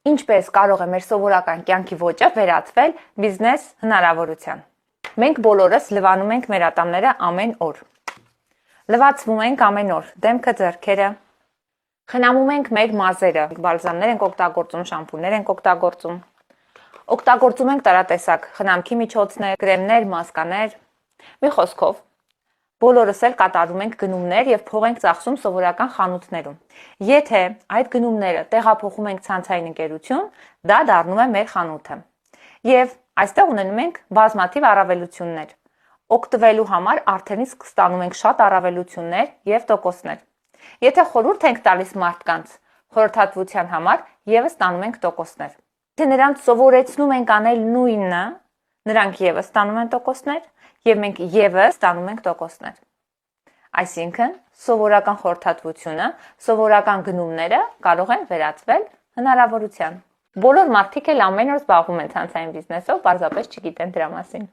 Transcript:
Ինչպես կարող է մեր սովորական կյանքի ոճը վերածվել բիզնես հնարավորության։ Մենք բոլորս լվանում ենք մեր ատամները ամեն օր։ Լվացվում ենք ամեն օր, դեմքը, ձեռքերը։ Խնամում ենք մեր մազերը, բալզամներ ենք օգտագործում, շամպուններ ենք օգտագործում։ Օգտագործում ենք տարատեսակ խնամքի միջոցներ, կրեմներ, մասկաներ։ Մի խոսքով, բոլորս էլ կատարում ենք գնումներ եւ փող ենք ծախսում սովորական խանութներում։ Եթե այդ գնումները տեղափոխում ենք ցանցային ընկերություն, դա դառնում է մեր խանութը։ Եվ այստեղ ունենում ենք բազմաթիվ առավելություններ։ Օգտվելու համար արդեն իսկ ստանում ենք շատ առավելություններ եւ տոկոսներ։ Եթե խորհուրդ ենք տալիս մարդկանց խորհրդատվության համար, եւս ստանում ենք տոկոսներ։ Եթե նրանց սովորեցնում ենք անել նույնը, նրանք եւս ստանում են տոկոսներ եւ մենք եւս ստանում ենք տոկոսներ։ Այսինքն, սովորական խորհրդատվությունը, սովորական գնումները կարող են վերածվել հնարավորության։ Բոլոր մարդիկ էլ ամեն օր զբաղվում են ցանցային բիզնեսով, պարզապես չգիտեն դրա մասին։